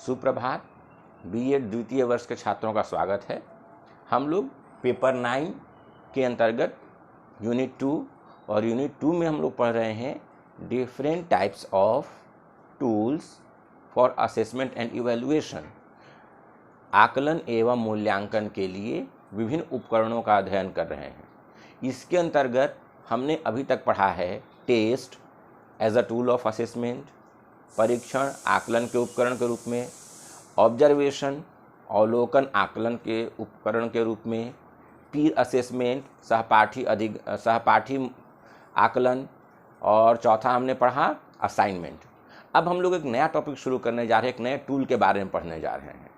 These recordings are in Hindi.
सुप्रभात। बीएड द्वितीय वर्ष के छात्रों का स्वागत है। हम लोग पेपर 9 के अंतर्गत यूनिट 2 और यूनिट 2 में हम लोग पढ़ रहे हैं different types of tools for assessment and evaluation. आकलन एवं मूल्यांकन के लिए विभिन्न उपकरणों का अध्ययन कर रहे हैं। इसके अंतर्गत हमने अभी तक पढ़ा है test as a tool of assessment, परीक्षण आकलन के उपकरण के रूप में, ऑब्जर्वेशन अवलोकन आकलन के उपकरण के रूप में, पीर असेसमेंट सहपाठी आकलन, और चौथा हमने पढ़ा असाइनमेंट। अब हम लोग एक नया टॉपिक शुरू करने जा रहे हैं, एक नए टूल के बारे में पढ़ने जा रहे हैं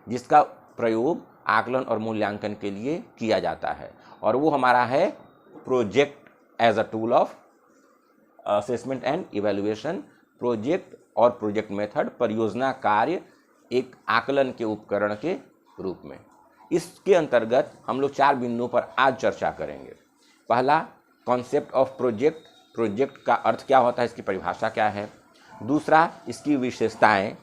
जिसका प्रयोग आकलन और मूल्यांकन के लिए किया जाता है, और वो हमारा है project as a tool of assessment and evaluation. Project और प्रोजेक्ट मेथड परियोजना कार्य एक आकलन के उपकरण के रूप में। इसके अंतर्गत हम लोग 4 बिंदुओं पर आज चर्चा करेंगे। पहला, कॉन्सेप्ट ऑफ प्रोजेक्ट, प्रोजेक्ट का अर्थ क्या होता है, इसकी परिभाषा क्या है। दूसरा, इसकी विशेषताएं।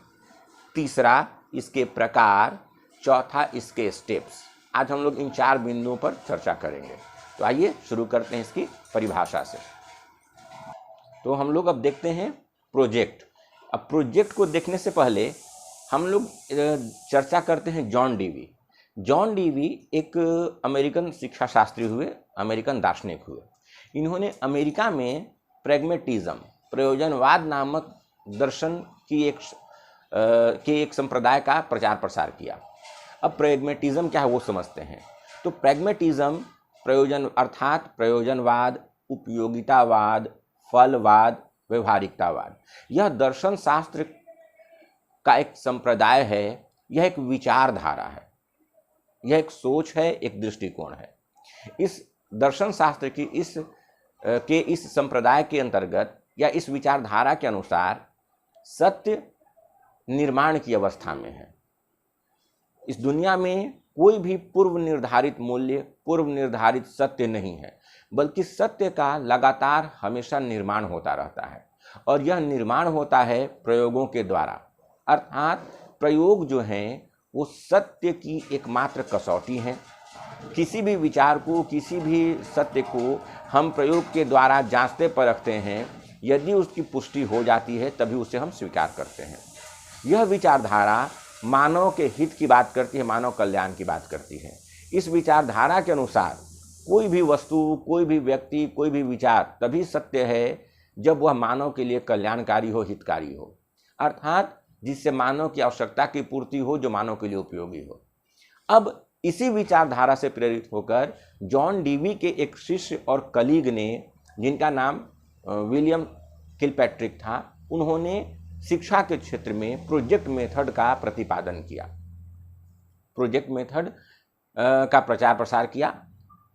तीसरा, इसके प्रकार। चौथा, इसके स्टेप्स। आज हम लोग इन 4 बिंदुओं पर चर्चा करेंगे। तो आइए शुरू करते हैं इसकी परिभाषा से। तो हम लोग अब देखते हैं प्रोजेक्ट। अब प्रोजेक्ट को देखने से पहले हम लोग चर्चा करते हैं जॉन डीवी। जॉन डीवी एक अमेरिकन शिक्षा शास्त्री हुए, अमेरिकन दार्शनिक हुए। इन्होंने अमेरिका में प्रैग्मेटिज्म, प्रयोजनवाद नामक दर्शन की एक संप्रदाय का प्रचार प्रसार किया। अब प्रैग्मेटिज्म क्या है वो समझते हैं। तो प्रैग्मेटिज्म प्रयोजनवाद, उपयोगितावाद, फलवाद, व्यवहारिकतावाद, यह दर्शन शास्त्र का एक संप्रदाय है। यह एक विचारधारा है, यह एक सोच है, एक दृष्टिकोण है। इस दर्शन शास्त्र की इस संप्रदाय के अंतर्गत या इस विचारधारा के अनुसार सत्य निर्माण की अवस्था में है। इस दुनिया में कोई भी पूर्व निर्धारित मूल्य, पूर्व निर्धारित सत्य नहीं है, बल्कि सत्य का लगातार हमेशा निर्माण होता रहता है, और यह निर्माण होता है प्रयोगों के द्वारा। अर्थात प्रयोग जो हैं वो सत्य की एकमात्र कसौटी हैं। किसी भी विचार को, किसी भी सत्य को हम प्रयोग के द्वारा जांचते परखते हैं। यदि उसकी पुष्टि हो जाती है तभी उसे हम स्वीकार करते हैं। यह विचारधारा मानव के हित की बात करती है, मानव कल्याण की बात करती है। इस विचारधारा के अनुसार कोई भी वस्तु, कोई भी व्यक्ति, कोई भी विचार तभी सत्य है जब वह मानव के लिए कल्याणकारी हो, हितकारी हो, अर्थात जिससे मानव की आवश्यकता की पूर्ति हो, जो मानव के लिए उपयोगी हो। अब इसी विचारधारा से प्रेरित होकर जॉन डीवी के एक शिष्य और कलीग ने, जिनका नाम विलियम किलपैट्रिक था, उन्होंने शिक्षा के क्षेत्र में प्रोजेक्ट मेथड का प्रतिपादन किया, प्रोजेक्ट मेथड का प्रचार प्रसार किया।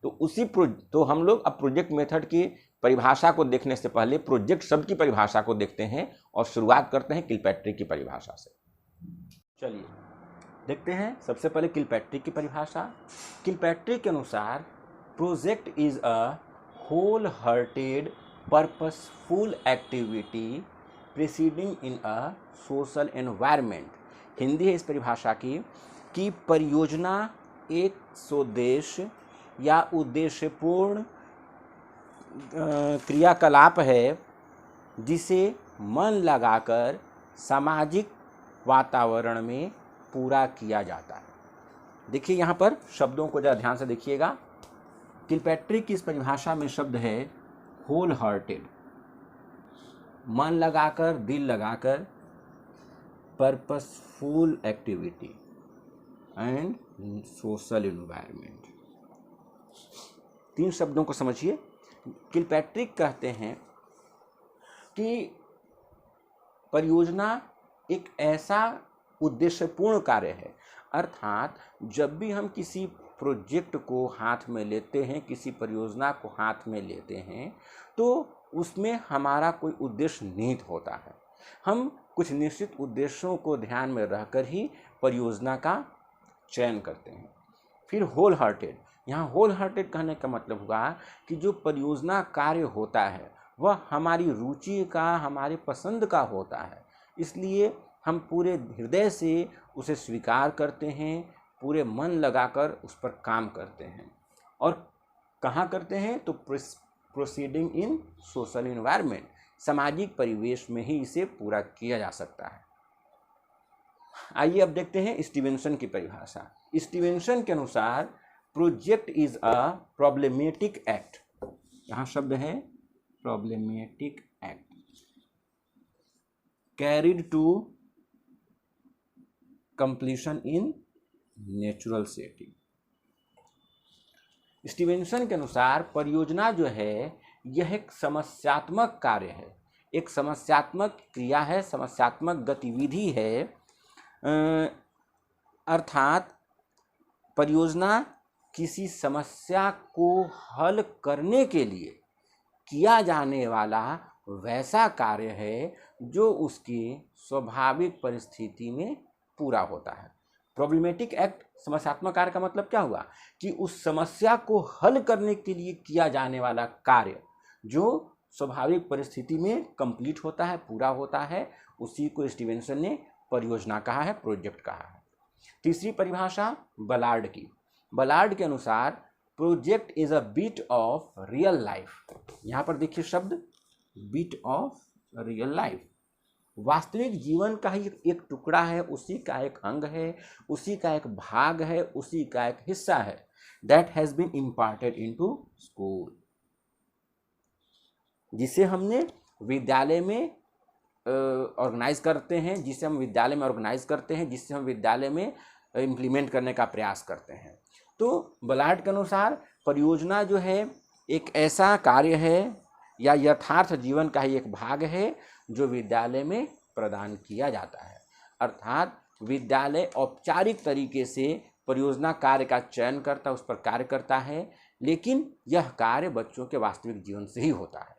तो हम लोग अब प्रोजेक्ट मेथड की परिभाषा को देखने से पहले प्रोजेक्ट शब्द की परिभाषा को देखते हैं, और शुरुआत करते हैं किलपैट्रिक की परिभाषा से। चलिए देखते हैं सबसे पहले किलपैट्रिक की परिभाषा। किलपैट्रिक के अनुसार project is a whole hearted purposeful activity preceding in a social environment. Hindi है इस परिभाषा की कि परियोजना एक स्वोद्देश्य या उद्देश्यपूर्ण क्रियाकलाप है जिसे मन लगाकर सामाजिक वातावरण में पूरा किया जाता है। देखिए यहाँ पर शब्दों को ज़रा ध्यान से देखिएगा। किलपैट्रिक की इस परिभाषा में शब्द है होल हार्टेड, मन लगाकर, दिल लगाकर, purposeful activity and social environment. 3 शब्दों को समझिए। किलपैट्रिक कहते हैं कि परियोजना एक ऐसा उद्देश्यपूर्ण कार्य है, अर्थात जब भी हम किसी प्रोजेक्ट को हाथ में लेते हैं, किसी परियोजना को हाथ में लेते हैं, तो उसमें हमारा कोई उद्देश्य निहित होता है। हम कुछ निश्चित उद्देश्यों को ध्यान में रखकर ही परियोजना का चयन करते हैं। फिर होल हार्टेड, यहाँ होल हार्टेड कहने का मतलब हुआ कि जो परियोजना कार्य होता है वह हमारी रुचि का, हमारी पसंद का होता है, इसलिए हम पूरे हृदय से उसे स्वीकार करते हैं, पूरे मन लगाकर उस पर काम करते हैं। और कहाँ करते हैं? तो प्रोसीडिंग इन सोशल इन्वायरमेंट, सामाजिक परिवेश में ही इसे पूरा किया जा सकता है। आइए अब देखते हैं स्टीवेंसन की परिभाषा। स्टीवेंसन के अनुसार project is a problematic act, यहाँ शब्द है problematic act, carried to completion in natural setting. Stevenson के अनुसार परियोजना जो है यह एक समस्यात्मक कार्य है, एक समस्यात्मक क्रिया है, समस्यात्मक गतिविधि है। अर्थात परियोजना किसी समस्या को हल करने के लिए किया जाने वाला वैसा कार्य है जो उसकी स्वाभाविक परिस्थिति में पूरा होता है। प्रॉब्लमेटिक एक्ट, समस्यात्मक कार्य का मतलब क्या हुआ? कि उस समस्या को हल करने के लिए किया जाने वाला कार्य जो स्वाभाविक परिस्थिति में कंप्लीट होता है, पूरा होता है, उसी को स्टीवेंसन ने परियोजना कहा है, प्रोजेक्ट कहा है। तीसरी परिभाषा बलार्ड की। बलार्ड के अनुसार project is a bit of real life. यहाँ पर देखिए शब्द बिट ऑफ रियल लाइफ, वास्तविक जीवन का ही एक टुकड़ा है, उसी का एक अंग है, उसी का एक भाग है, उसी का एक हिस्सा है। That has been imparted into school, जिसे हमने विद्यालय में ऑर्गेनाइज करते हैं, जिसे हम विद्यालय में ऑर्गेनाइज करते हैं, जिससे हम विद्यालय में इम्प्लीमेंट करने का प्रयास करते हैं। तो बलार्ड के अनुसार परियोजना जो है एक ऐसा कार्य है या यथार्थ जीवन का ही एक भाग है जो विद्यालय में प्रदान किया जाता है। अर्थात विद्यालय औपचारिक तरीके से परियोजना कार्य का चयन करता, उस पर कार्य करता है, लेकिन यह कार्य बच्चों के वास्तविक जीवन से ही होता है।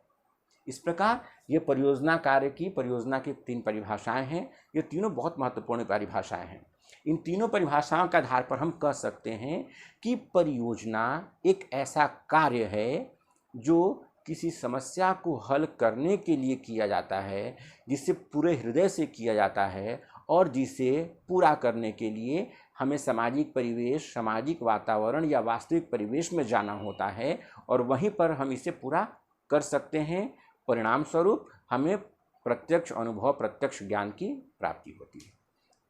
इस प्रकार ये परियोजना की 3 परिभाषाएं हैं। ये तीनों बहुत महत्वपूर्ण परिभाषाएं हैं। इन तीनों परिभाषाओं के आधार पर हम कह सकते हैं कि परियोजना एक ऐसा कार्य है जो किसी समस्या को हल करने के लिए किया जाता है, जिसे पूरे हृदय से किया जाता है, और जिसे पूरा करने के लिए हमें सामाजिक परिवेश, सामाजिक वातावरण या वास्तविक परिवेश में जाना होता है, और वहीं पर हम इसे पूरा कर सकते हैं। परिणाम स्वरूप हमें प्रत्यक्ष अनुभव, प्रत्यक्ष ज्ञान की प्राप्ति होती है।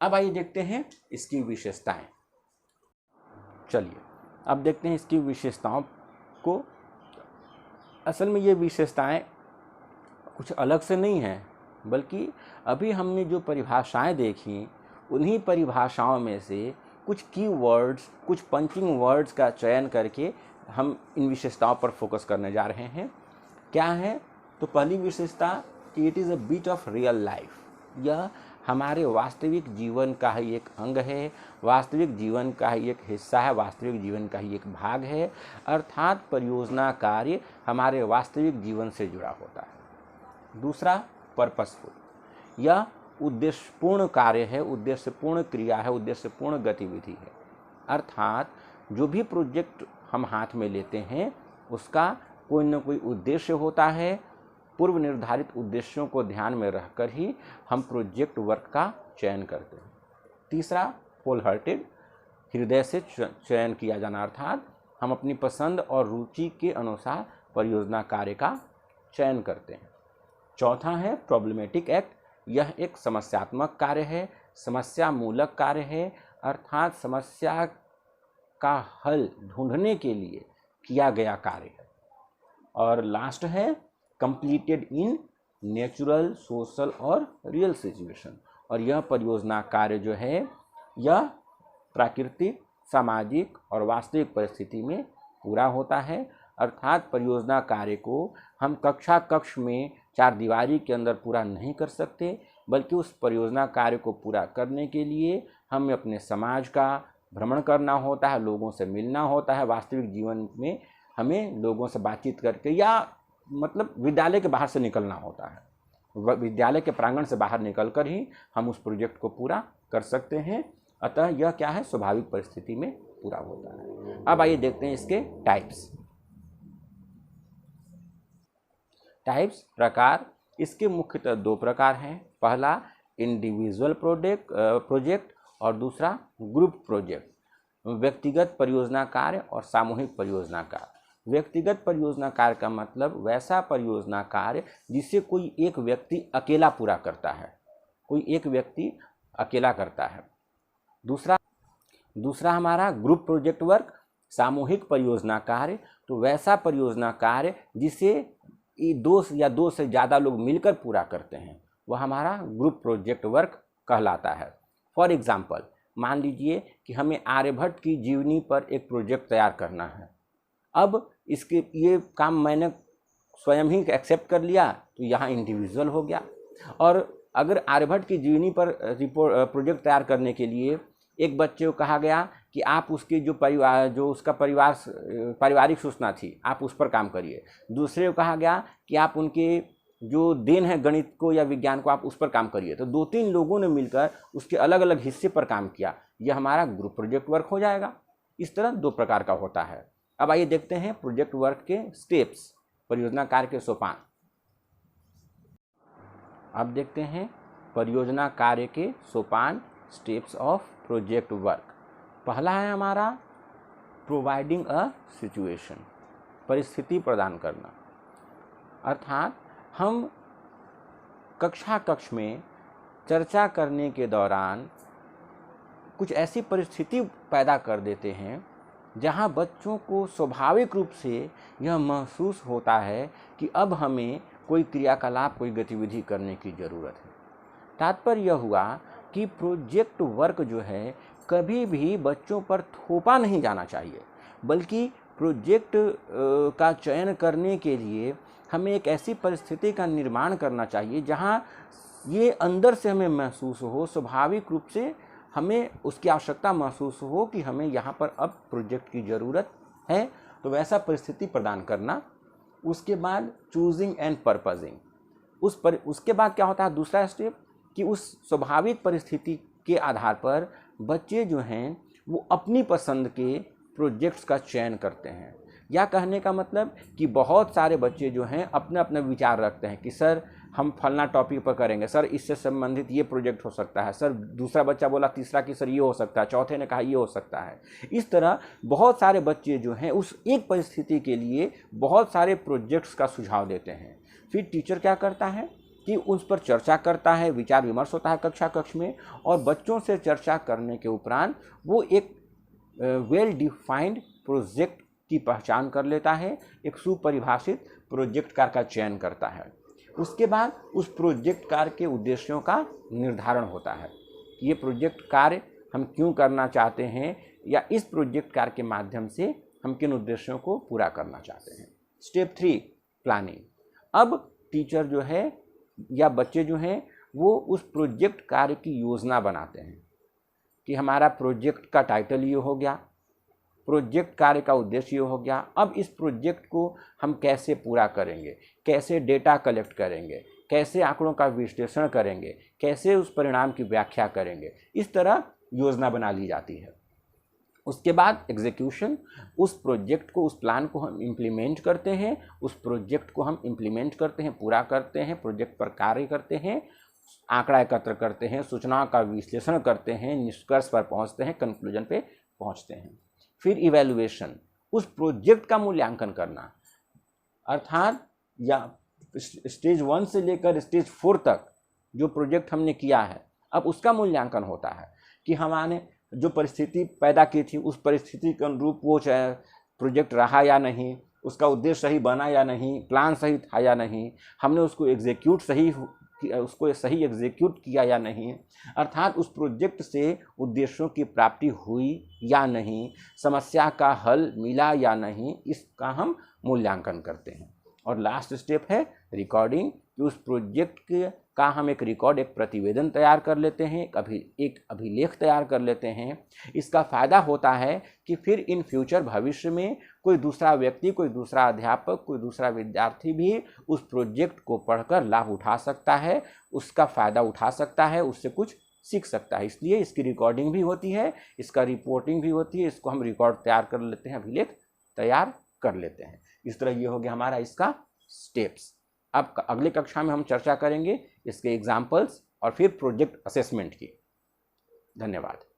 अब आइए देखते हैं इसकी विशेषताएं। चलिए अब देखते हैं इसकी विशेषताओं को। असल में ये विशेषताएं कुछ अलग से नहीं हैं, बल्कि अभी हमने जो परिभाषाएं देखी उन्हीं परिभाषाओं में से कुछ की वर्ड्स, कुछ पंचिंग वर्ड्स का चयन करके हम इन विशेषताओं पर फोकस करने जा रहे हैं। क्या है? तो पहली विशेषता कि it is a bit of real life. यह हमारे वास्तविक जीवन का ही एक अंग है, वास्तविक जीवन का ही एक हिस्सा है, वास्तविक जीवन का ही एक भाग है। अर्थात परियोजना कार्य हमारे वास्तविक जीवन से जुड़ा होता है। दूसरा, पर्पसफुल। यह उद्देश्यपूर्ण कार्य है, उद्देश्यपूर्ण क्रिया है, उद्देश्यपूर्ण गतिविधि है। अर्थात जो भी प्रोजेक्ट हम हाथ में लेते हैं उसका कोई न कोई उद्देश्य होता है। पूर्व निर्धारित उद्देश्यों को ध्यान में रखकर ही हम प्रोजेक्ट वर्क का चयन करते हैं। तीसरा, होल हार्टेड, हृदय से चयन किया जाना, अर्थात हम अपनी पसंद और रुचि के अनुसार परियोजना कार्य का चयन करते हैं। चौथा है प्रॉब्लमेटिक एक्ट। यह एक समस्यात्मक कार्य है, समस्या मूलक कार्य है, अर्थात समस्या का हल ढूंढने के लिए किया गया कार्य है। और लास्ट है कंप्लीटेड इन नेचुरल, सोशल और रियल सिचुएशन। और यह परियोजना कार्य जो है यह प्राकृतिक, सामाजिक और वास्तविक परिस्थिति में पूरा होता है। अर्थात परियोजना कार्य को हम कक्ष में चार दीवारी के अंदर पूरा नहीं कर सकते, बल्कि उस परियोजना कार्य को पूरा करने के लिए हमें अपने समाज का भ्रमण करना होता है, लोगों से मिलना होता है। वास्तविक जीवन में हमें लोगों से बातचीत करके या मतलब विद्यालय के बाहर से निकलना होता है। विद्यालय के प्रांगण से बाहर निकलकर ही हम उस प्रोजेक्ट को पूरा कर सकते हैं। अतः यह क्या है, स्वाभाविक परिस्थिति में पूरा होता है। अब आइए देखते हैं इसके टाइप्स। प्रकार, इसके मुख्यतः दो प्रकार हैं। पहला इंडिविजुअल प्रोजेक्ट और दूसरा ग्रुप प्रोजेक्ट, व्यक्तिगत परियोजना कार्य और सामूहिक परियोजना कार्य। व्यक्तिगत परियोजना कार्य का मतलब वैसा परियोजना कार्य जिसे कोई एक व्यक्ति अकेला पूरा करता है, कोई एक व्यक्ति अकेला करता है। दूसरा हमारा ग्रुप प्रोजेक्ट वर्क, सामूहिक परियोजना कार्य, तो वैसा परियोजना कार्य जिसे दो से ज़्यादा लोग मिलकर पूरा करते हैं, वह हमारा ग्रुप प्रोजेक्ट वर्क कहलाता है। फॉर एग्जाम्पल, मान लीजिए कि हमें आर्यभट्ट की जीवनी पर एक प्रोजेक्ट तैयार करना है। अब इसके ये काम मैंने स्वयं ही एक्सेप्ट कर लिया तो यहाँ इंडिविजुअल हो गया। और अगर आर्यभट्ट की जीवनी पर प्रोजेक्ट तैयार करने के लिए एक बच्चे को कहा गया कि आप उसकी जो उसका पारिवारिक सूचना थी आप उस पर काम करिए, दूसरे को कहा गया कि आप उनके जो देन है गणित को या विज्ञान को आप उस पर काम करिए, तो 2-3 लोगों ने मिलकर उसके अलग अलग हिस्से पर काम किया, यह हमारा ग्रुप प्रोजेक्ट वर्क हो जाएगा। इस तरह 2 प्रकार का होता है। अब आइए देखते हैं प्रोजेक्ट वर्क के स्टेप्स, परियोजना कार्य के सोपान। अब देखते हैं परियोजना कार्य के सोपान, स्टेप्स ऑफ प्रोजेक्ट वर्क। पहला है हमारा प्रोवाइडिंग अ सिचुएशन, परिस्थिति प्रदान करना। अर्थात हम कक्ष में चर्चा करने के दौरान कुछ ऐसी परिस्थिति पैदा कर देते हैं जहां बच्चों को स्वाभाविक रूप से यह महसूस होता है कि अब हमें कोई क्रियाकलाप, कोई गतिविधि करने की ज़रूरत है। तात्पर्य यह हुआ कि प्रोजेक्ट वर्क जो है कभी भी बच्चों पर थोपा नहीं जाना चाहिए, बल्कि प्रोजेक्ट का चयन करने के लिए हमें एक ऐसी परिस्थिति का निर्माण करना चाहिए जहां ये अंदर से हमें महसूस हो, स्वाभाविक रूप से हमें उसकी आवश्यकता महसूस हो कि हमें यहाँ पर अब प्रोजेक्ट की ज़रूरत है, तो वैसा परिस्थिति प्रदान करना। उसके बाद चूजिंग एंड पर्पजिंग, उसके बाद क्या होता है दूसरा स्टेप, कि उस स्वाभाविक परिस्थिति के आधार पर बच्चे जो हैं वो अपनी पसंद के प्रोजेक्ट्स का चयन करते हैं। या कहने का मतलब कि बहुत सारे बच्चे जो हैं अपने अपने विचार रखते हैं कि सर हम फलना टॉपिक पर करेंगे, सर इससे संबंधित ये प्रोजेक्ट हो सकता है, सर दूसरा बच्चा बोला तीसरा कि सर ये हो सकता है, चौथे ने कहा ये हो सकता है। इस तरह बहुत सारे बच्चे जो हैं उस एक परिस्थिति के लिए बहुत सारे प्रोजेक्ट्स का सुझाव देते हैं। फिर टीचर क्या करता है कि उस पर चर्चा करता है, विचार विमर्श होता है कक्ष में, और बच्चों से चर्चा करने के उपरांत वो एक वेल डिफाइंड प्रोजेक्ट की पहचान कर लेता है, एक सुपरिभाषित प्रोजेक्ट कार्य का चयन करता है। उसके बाद उस प्रोजेक्ट कार्य के उद्देश्यों का निर्धारण होता है कि ये प्रोजेक्ट कार्य हम क्यों करना चाहते हैं, या इस प्रोजेक्ट कार्य के माध्यम से हम किन उद्देश्यों को पूरा करना चाहते हैं। Step 3 planning. अब टीचर जो है या बच्चे जो हैं वो उस प्रोजेक्ट कार्य की योजना बनाते हैं कि हमारा प्रोजेक्ट का टाइटल ये हो गया, प्रोजेक्ट कार्य का उद्देश्य ये हो गया, अब इस प्रोजेक्ट को हम कैसे पूरा करेंगे, कैसे डेटा कलेक्ट करेंगे, कैसे आंकड़ों का विश्लेषण करेंगे, कैसे उस परिणाम की व्याख्या करेंगे। इस तरह योजना बना ली जाती है। उसके बाद एग्जीक्यूशन, उस प्रोजेक्ट को, उस प्लान को हम इम्प्लीमेंट करते हैं, उस प्रोजेक्ट को हम इम्प्लीमेंट करते हैं, पूरा करते हैं, प्रोजेक्ट पर कार्य करते हैं, आंकड़ा एकत्र करते हैं, सूचनाओं का विश्लेषण करते हैं, निष्कर्ष पर पहुंचते हैं, कंक्लूजन पे पहुंचते हैं। फिर इवैल्यूएशन, उस प्रोजेक्ट का मूल्यांकन करना, अर्थात या स्टेज 1 से लेकर स्टेज 4 तक जो प्रोजेक्ट हमने किया है अब उसका मूल्यांकन होता है कि हमारे जो परिस्थिति पैदा की थी उस परिस्थिति के अनुरूप वो प्रोजेक्ट रहा या नहीं, उसका उद्देश्य सही बना या नहीं, प्लान सही था या नहीं, हमने उसको सही एग्जीक्यूट किया या नहीं, अर्थात उस प्रोजेक्ट से उद्देश्यों की प्राप्ति हुई या नहीं, समस्या का हल मिला या नहीं, इसका हम मूल्यांकन करते हैं। और लास्ट स्टेप है रिकॉर्डिंग, कि उस प्रोजेक्ट का हम एक रिकॉर्ड, एक प्रतिवेदन तैयार कर लेते हैं, एक अभिलेख तैयार कर लेते हैं। इसका फ़ायदा होता है कि फिर इन फ्यूचर भविष्य में कोई दूसरा व्यक्ति, कोई दूसरा अध्यापक, कोई दूसरा विद्यार्थी भी उस प्रोजेक्ट को पढ़कर लाभ उठा सकता है, उसका फ़ायदा उठा सकता है, उससे कुछ सीख सकता है। इसलिए इसकी रिकॉर्डिंग भी होती है, इसका रिपोर्टिंग भी होती है, इसको हम रिकॉर्ड तैयार कर लेते हैं, अभिलेख तैयार कर लेते हैं। इस तरह ये हो गया हमारा इसका स्टेप्स। अब अगले कक्षा में हम चर्चा करेंगे इसके एग्जाम्पल्स और फिर प्रोजेक्ट असेसमेंट की। धन्यवाद।